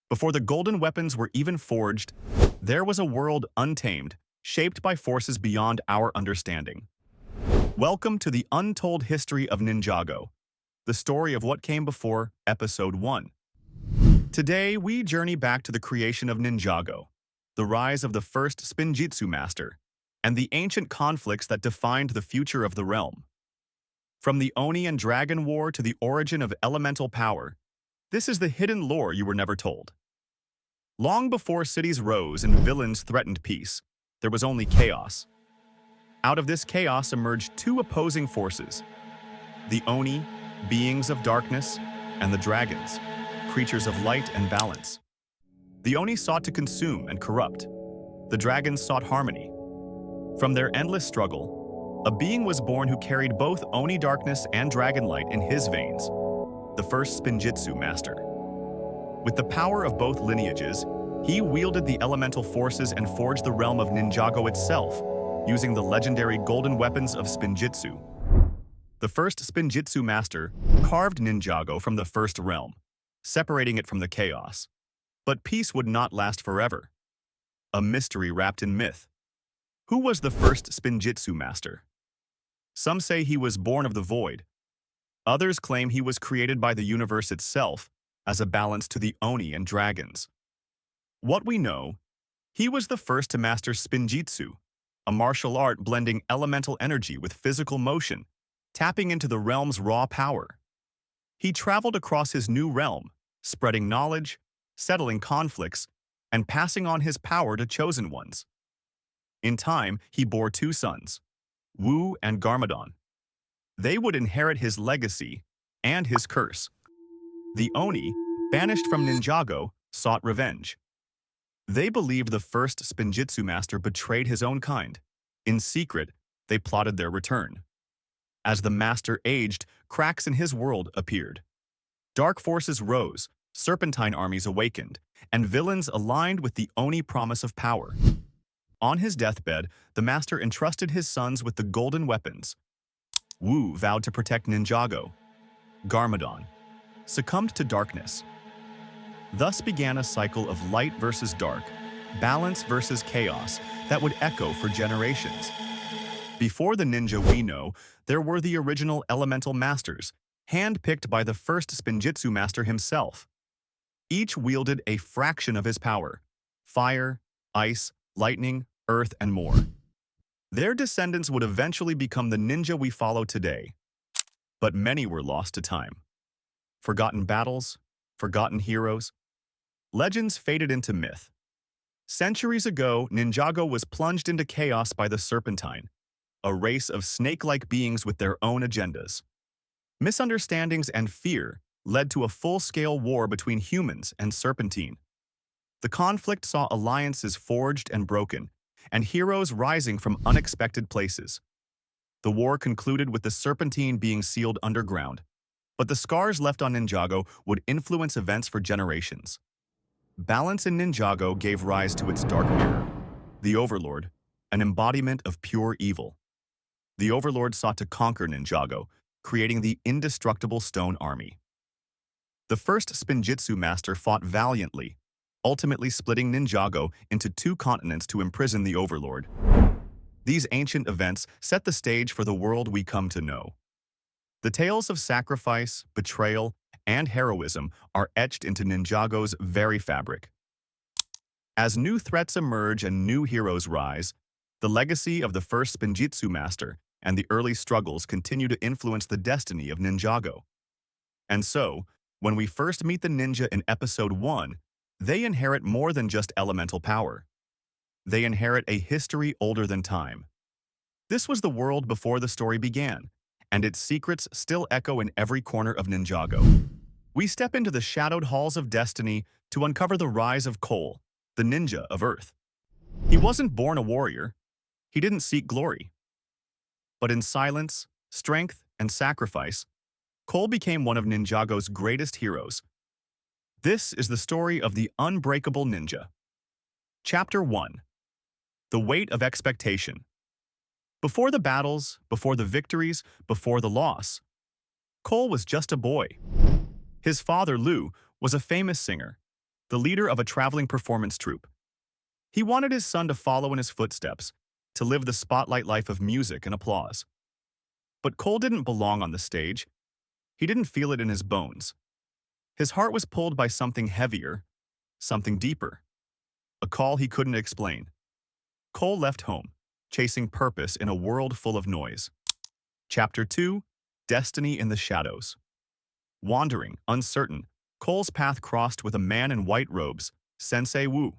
Before the golden weapons were even forged, there was a world untamed, shaped by forces beyond our understanding. Welcome to the untold history of Ninjago, the story of what came before Episode 1. Today, we journey back to the creation of Ninjago, the rise of the first Spinjitzu master, and the ancient conflicts that defined the future of the realm. From the Oni and Dragon War to the origin of elemental power, this is the hidden lore you were never told. Long before cities rose and villains threatened peace, there was only chaos. Out of this chaos emerged two opposing forces: the Oni, beings of darkness, and the dragons, creatures of light and balance. The Oni sought to consume and corrupt. The dragons sought harmony. From their endless struggle, a being was born who carried both Oni darkness and dragon light in his veins, the first Spinjitzu master. With the power of both lineages, he wielded the elemental forces and forged the realm of Ninjago itself, using the legendary golden weapons of Spinjitzu. The first Spinjitzu master carved Ninjago from the first realm, separating it from the chaos. But peace would not last forever. A mystery wrapped in myth. Who was the first Spinjitzu master? Some say he was born of the void. Others claim he was created by the universe itself as a balance to the Oni and dragons. What we know, he was the first to master Spinjitzu, a martial art blending elemental energy with physical motion, tapping into the realm's raw power. He traveled across his new realm, spreading knowledge, settling conflicts, and passing on his power to chosen ones. In time, he bore two sons, Wu and Garmadon. They would inherit his legacy and his curse. The Oni, banished from Ninjago, sought revenge. They believed the first Spinjitzu master betrayed his own kind. In secret, they plotted their return. As the master aged, cracks in his world appeared. Dark forces rose, serpentine armies awakened, and villains aligned with the Oni promise of power. On his deathbed, the master entrusted his sons with the golden weapons. Wu vowed to protect Ninjago. Garmadon succumbed to darkness. Thus began a cycle of light versus dark, balance versus chaos that would echo for generations. Before the ninja we know, there were the original elemental masters, handpicked by the first Spinjitzu master himself. Each wielded a fraction of his power: fire, ice, lightning, earth, and more. Their descendants would eventually become the ninja we follow today. But many were lost to time. Forgotten battles, forgotten heroes. Legends faded into myth. Centuries ago, Ninjago was plunged into chaos by the Serpentine, a race of snake-like beings with their own agendas. Misunderstandings and fear led to a full-scale war between humans and Serpentine. The conflict saw alliances forged and broken, and heroes rising from unexpected places. The war concluded with the Serpentine being sealed underground, but the scars left on Ninjago would influence events for generations. Balance in Ninjago gave rise to its dark mirror, the Overlord, an embodiment of pure evil. The Overlord sought to conquer Ninjago, creating the indestructible Stone Army. The first Spinjitzu master fought valiantly, ultimately splitting Ninjago into two continents to imprison the Overlord. These ancient events set the stage for the world we come to know. The tales of sacrifice, betrayal, and heroism are etched into Ninjago's very fabric. As new threats emerge and new heroes rise, the legacy of the first Spinjitzu master and the early struggles continue to influence the destiny of Ninjago. And so, when we first meet the ninja in Episode 1, they inherit more than just elemental power. They inherit a history older than time. This was the world before the story began, and its secrets still echo in every corner of Ninjago. We step into the shadowed halls of destiny to uncover the rise of Cole, the ninja of Earth. He wasn't born a warrior. He didn't seek glory. But in silence, strength, and sacrifice, Cole became one of Ninjago's greatest heroes. This is the story of the unbreakable ninja. Chapter 1. The Weight of Expectation. Before the battles, before the victories, before the loss, Cole was just a boy. His father, Lou, was a famous singer. the leader of a traveling performance troupe. He wanted his son to follow in his footsteps, to live the spotlight life of music and applause. But Cole didn't belong on the stage. He didn't feel it in his bones. His heart was pulled by something heavier, something deeper, a call he couldn't explain. Cole left home, chasing purpose in a world full of noise. Chapter 2: Destiny in the Shadows. Wandering, uncertain, Cole's path crossed with a man in white robes, Sensei Wu.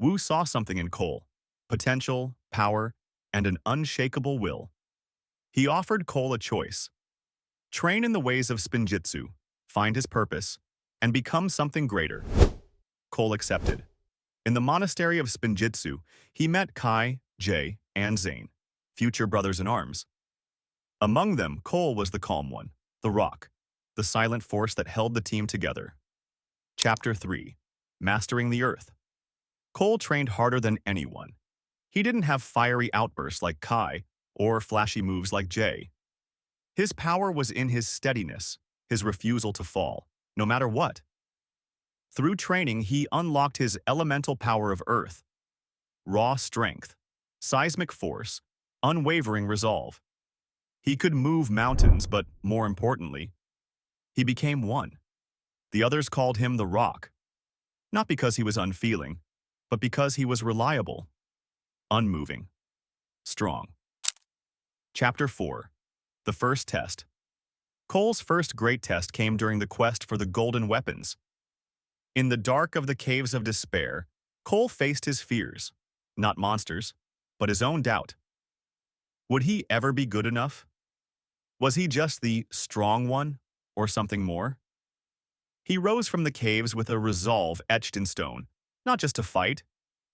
Wu saw something in Cole: potential, power, and an unshakable will. He offered Cole a choice: train in the ways of spinjitzu, find his purpose, and become something greater. Cole accepted. In the monastery of Spinjitzu, he met Kai, Jay, and Zane, future brothers in arms. Among them, Cole was the calm one, the rock, the silent force that held the team together. Chapter 3: Mastering the Earth. Cole trained harder than anyone. He didn't have fiery outbursts like Kai or flashy moves like Jay. His power was in his steadiness, his refusal to fall, no matter what. Through training, he unlocked his elemental power of Earth: raw strength, seismic force, unwavering resolve. He could move mountains, but more importantly, he became one. The others called him the Rock, not because he was unfeeling, but because he was reliable, unmoving, strong. Chapter 4: The First Test. Cole's first great test came during the quest for the golden weapons. In the dark of the caves of despair, Cole faced his fears, not monsters, but his own doubt. Would he ever be good enough? Was he just the strong one, or something more? He rose from the caves with a resolve etched in stone, not just to fight,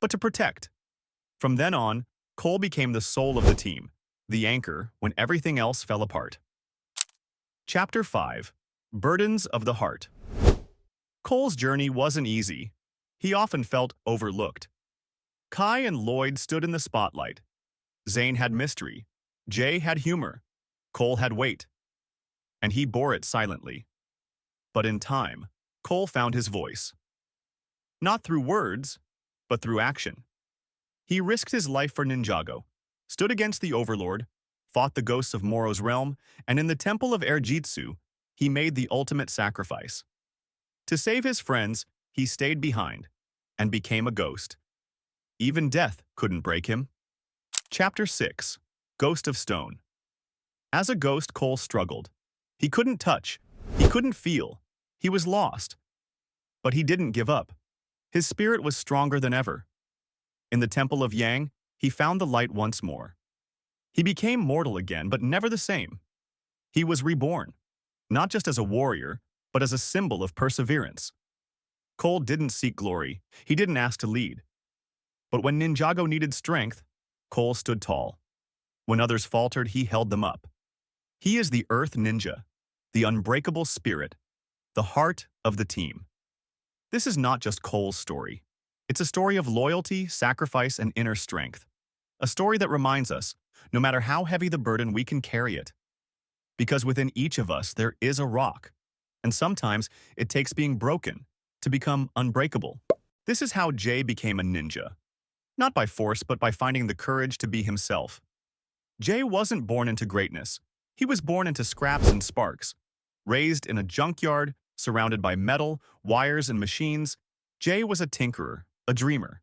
but to protect. From then on, Cole became the soul of the team, the anchor when everything else fell apart. Chapter 5: Burdens of the Heart. Cole's journey wasn't easy. He often felt overlooked. Kai and Lloyd stood in the spotlight. Zane had mystery. Jay had humor. Cole had weight. And he bore it silently. But in time, Cole found his voice. Not through words, but through action. He risked his life for Ninjago, stood against the Overlord, fought the ghosts of Moro's realm, and in the Temple of Erjitsu, he made the ultimate sacrifice. To save his friends, he stayed behind and became a ghost. Even death couldn't break him. Chapter 6: Ghost of Stone. As a ghost, Cole struggled. He couldn't touch. He couldn't feel. He was lost. But he didn't give up. His spirit was stronger than ever. In the Temple of Yang, he found the light once more. He became mortal again, but never the same. He was reborn, not just as a warrior, but as a symbol of perseverance. Cole didn't seek glory. He didn't ask to lead. But when Ninjago needed strength, Cole stood tall. When others faltered, he held them up. He is the Earth Ninja, the unbreakable spirit, the heart of the team. This is not just Cole's story. It's a story of loyalty, sacrifice, and inner strength. A story that reminds us, no matter how heavy the burden, we can carry it. Because within each of us, there is a rock. And sometimes it takes being broken to become unbreakable. This is how Jay became a ninja. Not by force, but by finding the courage to be himself. Jay wasn't born into greatness. He was born into scraps and sparks. Raised in a junkyard, surrounded by metal, wires, and machines, Jay was a tinkerer, a dreamer.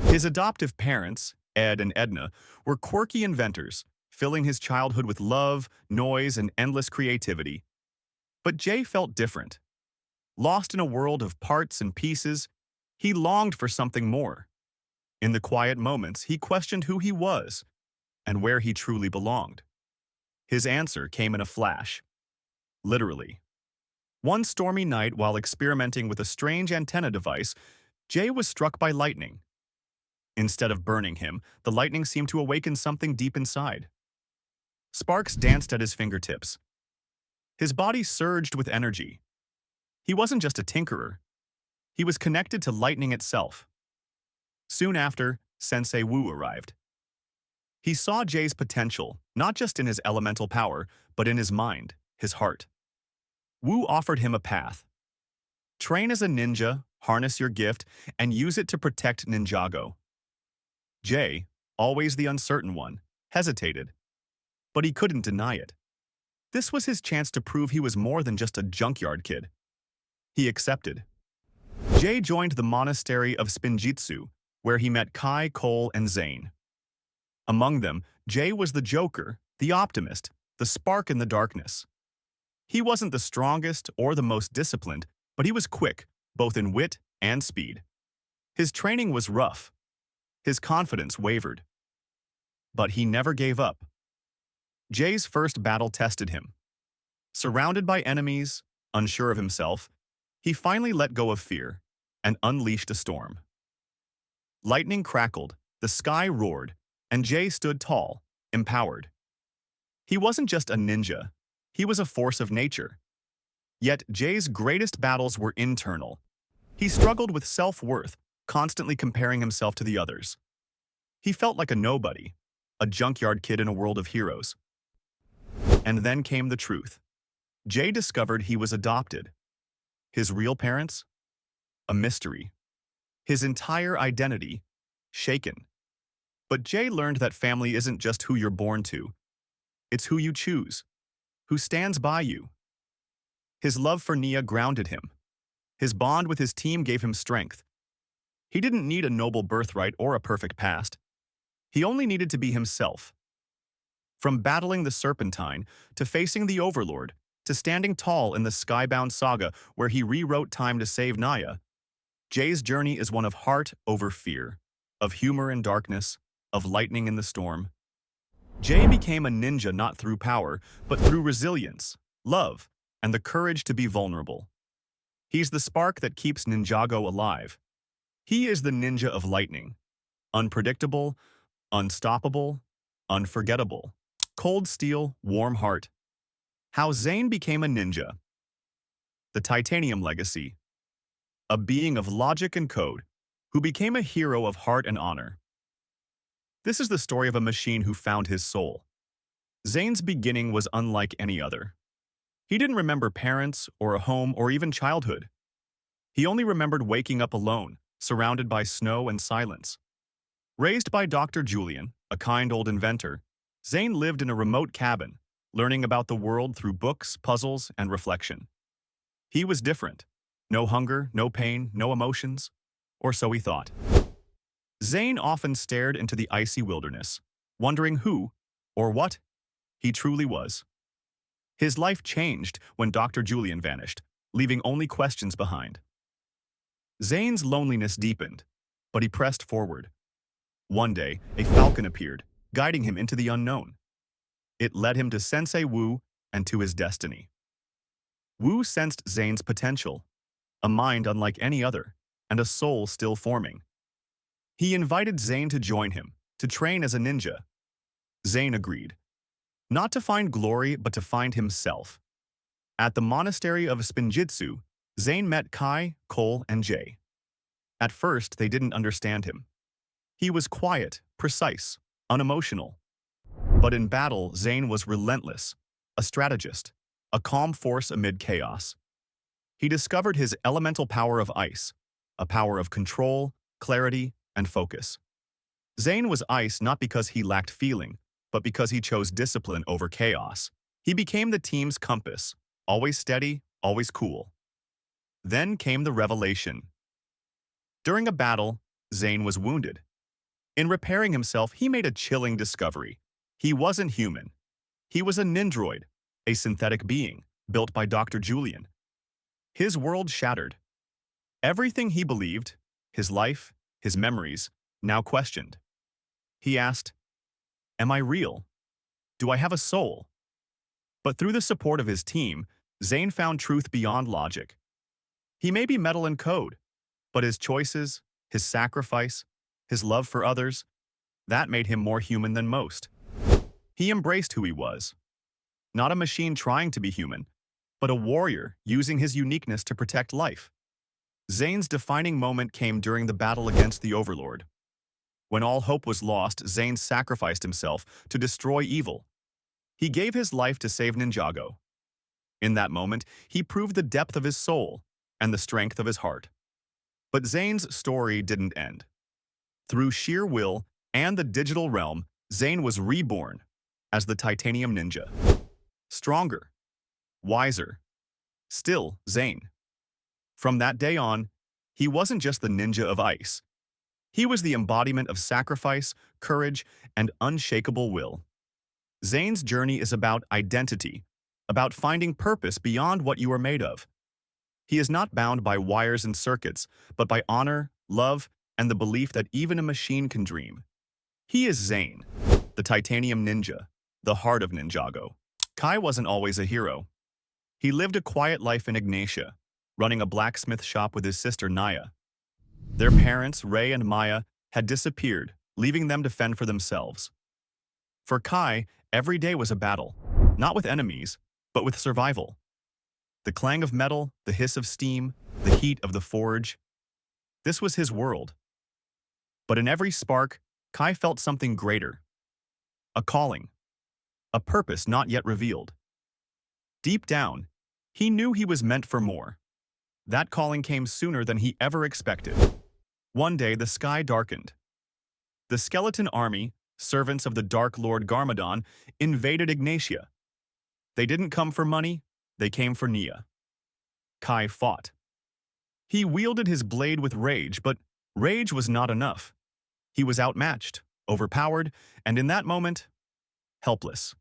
His adoptive parents, Ed and Edna, were quirky inventors, filling his childhood with love, noise, and endless creativity. But Jay felt different. Lost in a world of parts and pieces, he longed for something more. In the quiet moments, he questioned who he was and where he truly belonged. His answer came in a flash. Literally. One stormy night, while experimenting with a strange antenna device, Jay was struck by lightning. Instead of burning him, the lightning seemed to awaken something deep inside. Sparks danced at his fingertips. His body surged with energy. He wasn't just a tinkerer. He was connected to lightning itself. Soon after, Sensei Wu arrived. He saw Jay's potential, not just in his elemental power, but in his mind, his heart. Wu offered him a path. Train as a ninja, harness your gift, and use it to protect Ninjago. Jay, always the uncertain one, hesitated, but he couldn't deny it. This was his chance to prove he was more than just a junkyard kid. He accepted. Jay joined the monastery of Spinjitzu, where he met Kai, Cole, and Zane. Among them, Jay was the joker, the optimist, the spark in the darkness. He wasn't the strongest or the most disciplined, but he was quick, both in wit and speed. His training was rough. His confidence wavered. But he never gave up. Jay's first battle tested him. Surrounded by enemies, unsure of himself, he finally let go of fear and unleashed a storm. Lightning crackled, the sky roared, and Jay stood tall, empowered. He wasn't just a ninja, he was a force of nature. Yet Jay's greatest battles were internal. He struggled with self-worth, constantly comparing himself to the others. He felt like a nobody, a junkyard kid in a world of heroes. And then came the truth. Jay discovered he was adopted. His real parents? A mystery. His entire identity? Shaken. But Jay learned that family isn't just who you're born to. It's who you choose, who stands by you. His love for Nia grounded him. His bond with his team gave him strength. He didn't need a noble birthright or a perfect past. He only needed to be himself. From battling the Serpentine, to facing the Overlord, to standing tall in the Skybound saga where he rewrote time to save Naya, Jay's journey is one of heart over fear, of humor in darkness, of lightning in the storm. Jay became a ninja not through power, but through resilience, love, and the courage to be vulnerable. He's the spark that keeps Ninjago alive. He is the ninja of lightning. Unpredictable, unstoppable, unforgettable. Cold steel, warm heart. How Zane became a ninja. The Titanium legacy. A being of logic and code, who became a hero of heart and honor. This is the story of a machine who found his soul. Zane's beginning was unlike any other. He didn't remember parents, or a home, or even childhood. He only remembered waking up alone, surrounded by snow and silence. Raised by Dr. Julian, a kind old inventor, Zane lived in a remote cabin, learning about the world through books, puzzles, and reflection. He was different. No hunger, no pain, no emotions. Or so he thought. Zane often stared into the icy wilderness, wondering who, or what, he truly was. His life changed when Dr. Julian vanished, leaving only questions behind. Zane's loneliness deepened, but he pressed forward. One day, a falcon appeared, guiding him into the unknown. It led him to Sensei Wu and to his destiny. Wu sensed Zane's potential, a mind unlike any other, and a soul still forming. He invited Zane to join him, to train as a ninja. Zane agreed. Not to find glory, but to find himself. At the monastery of Spinjitzu, Zane met Kai, Cole, and Jay. At first, they didn't understand him. He was quiet, precise, unemotional. But in battle, Zane was relentless, a strategist, a calm force amid chaos. He discovered his elemental power of ice, a power of control, clarity, and focus. Zane was ice not because he lacked feeling, but because he chose discipline over chaos. He became the team's compass, always steady, always cool. Then came the revelation. During a battle, Zane was wounded. In repairing himself, he made a chilling discovery. He wasn't human. He was a nindroid, a synthetic being, built by Dr. Julian. His world shattered. Everything he believed, his life, his memories, now questioned. He asked, "Am I real? Do I have a soul?" But through the support of his team, Zane found truth beyond logic. He may be metal and code, but his choices, his sacrifice, his love for others, that made him more human than most. He embraced who he was. Not a machine trying to be human, but a warrior using his uniqueness to protect life. Zane's defining moment came during the battle against the Overlord. When all hope was lost, Zane sacrificed himself to destroy evil. He gave his life to save Ninjago. In that moment, he proved the depth of his soul and the strength of his heart. But Zane's story didn't end. Through sheer will and the digital realm, Zane was reborn as the Titanium Ninja. Stronger, wiser, still Zane. From that day on, he wasn't just the ninja of ice. He was the embodiment of sacrifice, courage, and unshakable will. Zane's journey is about identity, about finding purpose beyond what you are made of. He is not bound by wires and circuits, but by honor, love, and the belief that even a machine can dream. He is Zane, the Titanium Ninja, the heart of Ninjago. Kai wasn't always a hero. He lived a quiet life in Ignatia, running a blacksmith shop with his sister Naya. Their parents, Ray and Maya, had disappeared, leaving them to fend for themselves. For Kai, every day was a battle, not with enemies, but with survival. The clang of metal, the hiss of steam, the heat of the forge. This was his world. But in every spark, Kai felt something greater. A calling. A purpose not yet revealed. Deep down, he knew he was meant for more. That calling came sooner than he ever expected. One day, the sky darkened. The skeleton army, servants of the Dark Lord Garmadon, invaded Ignatia. They didn't come for money, they came for Nia. Kai fought. He wielded his blade with rage, but rage was not enough. He was outmatched, overpowered, and in that moment, helpless.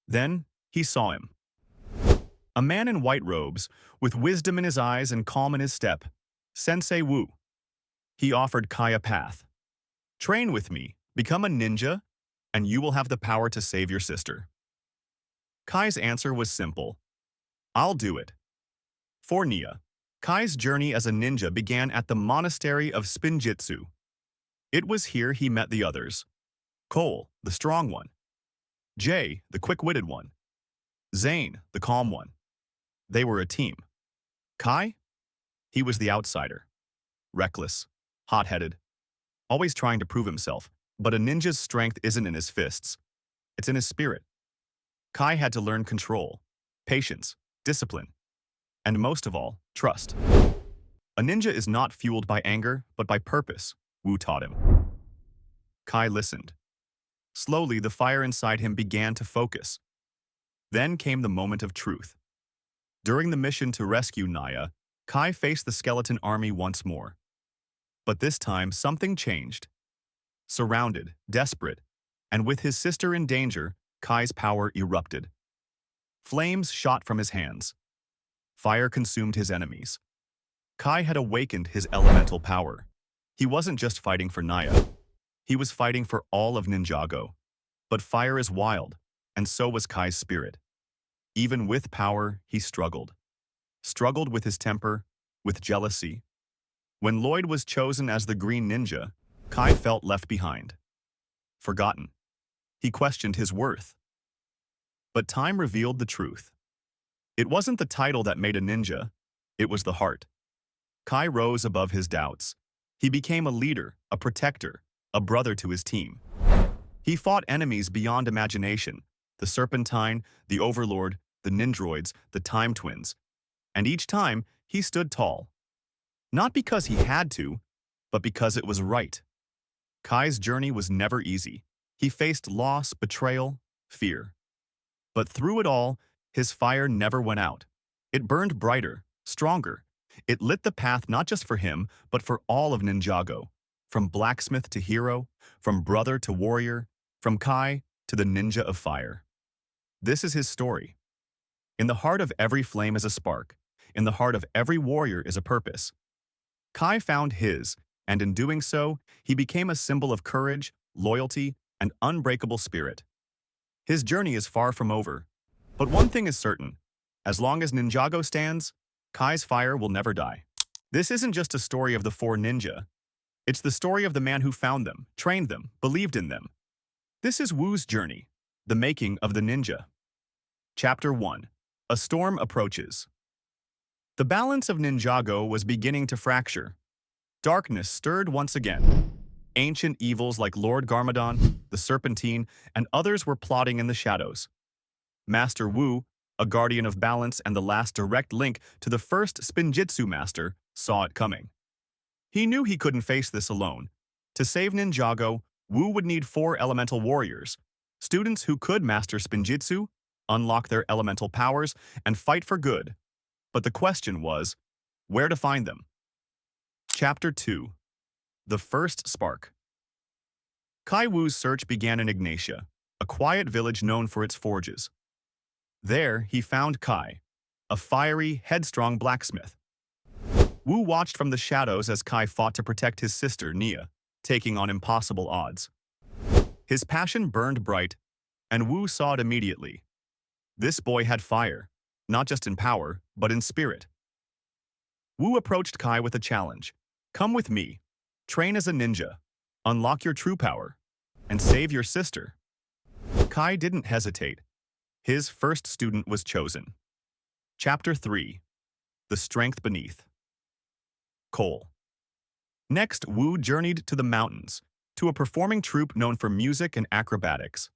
Then he saw him. A man in white robes, with wisdom in his eyes and calm in his step, Sensei Wu. He offered Kai a path. Train with me, become a ninja, and you will have the power to save your sister. Kai's answer was simple. I'll do it. For Nia, Kai's journey as a ninja began at the monastery of Spinjitzu. It was here he met the others. Cole, the strong one. Jay, the quick-witted one. Zane, the calm one. They were a team. Kai? He was the outsider. Reckless, hot-headed, always trying to prove himself. But a ninja's strength isn't in his fists. It's in his spirit. Kai had to learn control, patience, discipline, and most of all, trust. A ninja is not fueled by anger, but by purpose, Wu taught him. Kai listened. Slowly, the fire inside him began to focus. Then came the moment of truth. During the mission to rescue Naya, Kai faced the skeleton army once more. But this time, something changed. Surrounded, desperate, and with his sister in danger, Kai's power erupted. Flames shot from his hands. Fire consumed his enemies. Kai had awakened his elemental power. He wasn't just fighting for Naya. He was fighting for all of Ninjago. But fire is wild, and so was Kai's spirit. Even with power, he struggled. Struggled with his temper, with jealousy. When Lloyd was chosen as the Green Ninja, Kai felt left behind. Forgotten. He questioned his worth. But time revealed the truth. It wasn't the title that made a ninja, it was the heart. Kai rose above his doubts. He became a leader, a protector, a brother to his team. He fought enemies beyond imagination, the Serpentine, the Overlord, the Nindroids, the Time Twins. And each time, he stood tall. Not because he had to, but because it was right. Kai's journey was never easy. He faced loss, betrayal, fear. But through it all, his fire never went out. It burned brighter, stronger. It lit the path not just for him, but for all of Ninjago. From blacksmith to hero, from brother to warrior, from Kai to the ninja of fire. This is his story. In the heart of every flame is a spark. In the heart of every warrior is a purpose. Kai found his, and in doing so, he became a symbol of courage, loyalty, and unbreakable spirit. His journey is far from over. But one thing is certain. As long as Ninjago stands, Kai's fire will never die. This isn't just a story of the four ninja. It's the story of the man who found them, trained them, believed in them. This is Wu's journey, the making of the ninja. Chapter 1. A Storm Approaches. The balance of Ninjago was beginning to fracture. Darkness stirred once again. Ancient evils like Lord Garmadon, the Serpentine, and others were plotting in the shadows. Master Wu, a guardian of balance and the last direct link to the first Spinjitzu master, saw it coming. He knew he couldn't face this alone. To save Ninjago, Wu would need 4 elemental warriors, students who could master Spinjitzu, unlock their elemental powers, and fight for good. But the question was, where to find them? Chapter 2. The First Spark. Kai Wu's search began in Ignatia, a quiet village known for its forges. There, he found Kai, a fiery, headstrong blacksmith. Wu watched from the shadows as Kai fought to protect his sister, Nia, taking on impossible odds. His passion burned bright, and Wu saw it immediately. This boy had fire, not just in power, but in spirit. Wu approached Kai with a challenge. Come with me, train as a ninja, unlock your true power, and save your sister. Kai didn't hesitate. His first student was chosen. Chapter 3. The Strength Beneath. Cole. Next, Wu journeyed to the mountains, to a performing troupe known for music and acrobatics.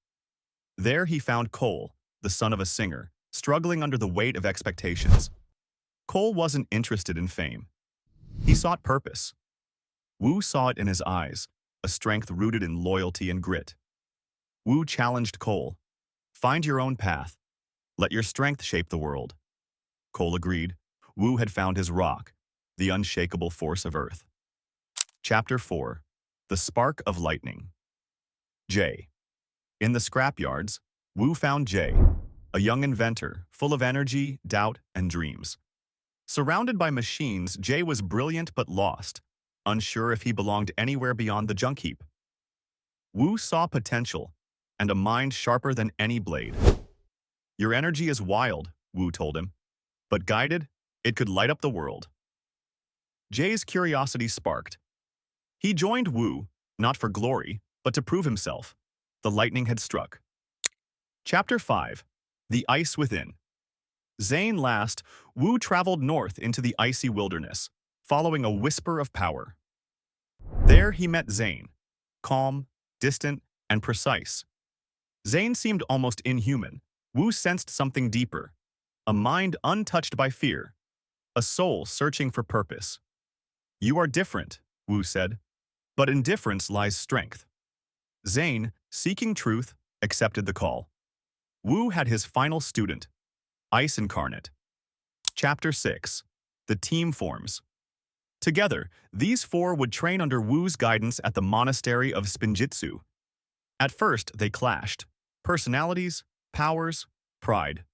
There he found Cole, the son of a singer, struggling under the weight of expectations. Cole wasn't interested in fame. He sought purpose. Wu saw it in his eyes, a strength rooted in loyalty and grit. Wu challenged Cole. Find your own path. Let your strength shape the world. Cole agreed. Wu had found his rock, the unshakable force of Earth. Chapter 4. The Spark of Lightning. Jay. In the scrapyards, Wu found Jay, a young inventor full of energy, doubt, and dreams. Surrounded by machines, Jay was brilliant but lost, unsure if he belonged anywhere beyond the junk heap. Wu saw potential, and a mind sharper than any blade. Your energy is wild, Wu told him, but guided, it could light up the world. Jay's curiosity sparked. He joined Wu, not for glory, but to prove himself. The lightning had struck. Chapter 5. The Ice Within. Zane last, Wu traveled north into the icy wilderness, following a whisper of power. There he met Zane, calm, distant, and precise. Zane seemed almost inhuman. Wu sensed something deeper, a mind untouched by fear, a soul searching for purpose. You are different, Wu said, but in difference lies strength. Zane, seeking truth, accepted the call. Wu had his final student, Ice Incarnate. Chapter 6. The Team Forms. Together, these 4 would train under Wu's guidance at the monastery of Spinjitzu. At first, they clashed. Personalities, powers, pride.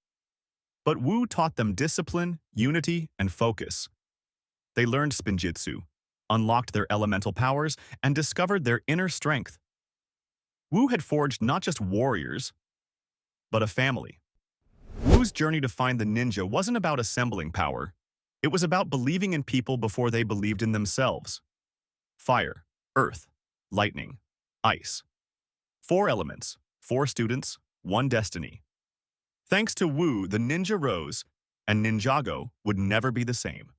But Wu taught them discipline, unity, and focus. They learned Spinjitzu, unlocked their elemental powers, and discovered their inner strength. Wu had forged not just warriors, but a family. Wu's journey to find the ninja wasn't about assembling power. It was about believing in people before they believed in themselves. Fire, earth, lightning, ice. 4 elements, 4 students, 1 destiny. Thanks to Wu, the ninja rose, and Ninjago would never be the same.